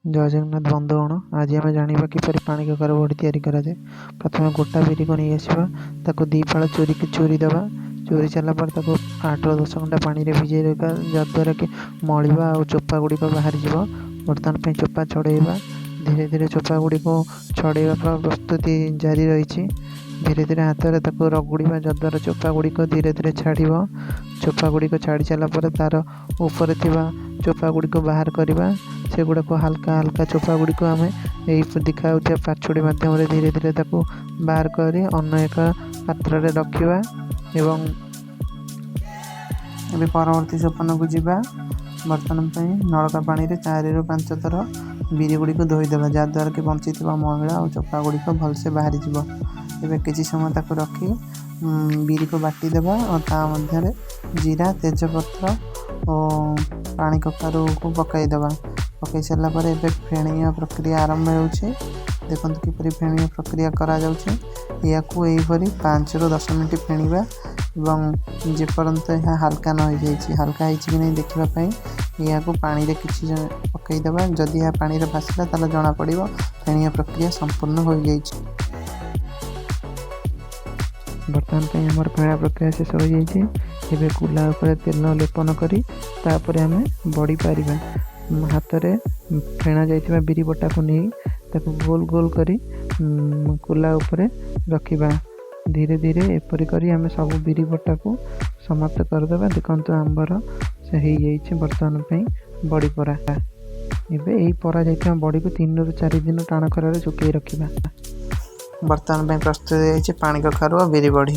जय जगन्नाथ बंधुगण आज आम जाना किपर पानी कखारु बड़ी तैयारी कराए। प्रथम गोटा बिरी को नहीं आसवा ताको दी फाड़ चोरी दबा। चोरी सारापर 8-10 घंटा पानी में भिजे रखा जहाद्वारा कि मलबा और चोपा गुड़िक बाहर जा। बर्तमान चोपा छड़ेवा धीरे धीरे चोपा गुड़िक छड़ेवा प्रस्तुति जारी रही। धीरे धीरे हाथ में ताको रगुड़ा जहाद्वारा चोपा गुड़िक धीरे धीरे छाड़। चोपा गुड़िक छाड़ी सारापर तार ऊपर चोपा गुड़िक बाहर करवा। से गुड़ाक हल्का हल्का चोपा गुड़िक आम देखा पाछुड़ी मध्यम धीरे धीरे ताको बाहर कर अन्य एक पात्र में रखा। एवं एबे परवर्ती सोपान को जीवा। बर्तमान नलका पानी में 4-5 थर बिरी गुड़ी को धोईदेवा जहाद्वारा कि बंची मैला और चोपा गुड़िक भलसे बाहरी एबे किसी समय ताको रखी बिरी को बाटीदेवा और ता मध्य जीरा तेजपत्र और पानी कखारु को पकईदेवा। पकई सारा पर एबे फेणिया प्रक्रिया आरंभ हो। देखो किपरि फेणिया प्रक्रिया करा जाउछे। या 5-10 मिनट फेणिबा एवं जेपर्यंत यह हल्का न हो जाए हल्का हो कि नहीं देखापी या पानी रे किछि पकईदेवा। जदि यह पानी रे भासला ताला जना पड़िबो फेणिया प्रक्रिया संपूर्ण हो जाए। बर्तमान आमर फेणा प्रक्रिया शेष हो जाए। एबे कुला ऊपर तेल लेपन करी तापर आमे बड़ी पारिबा। हाथ में फेणा जाइथिबा बिरी बटा को नहीं ताको गोल गोल करी कुला ऊपर रखिबा। धीरे धीरे एपरी करी आमे सब बिरी बटा को समाप्त करदेबा। देखंतु आंबर से हो जाइए बर्तमान पे बड़ी परा। एबे यही परा जाइथिबा बड़ी को 3-4 दिन टाण खरारे सुखई रखिबा। बर्तमान पे प्रस्तुत हो जाइए पानी कखारु और बिरी बड़ी।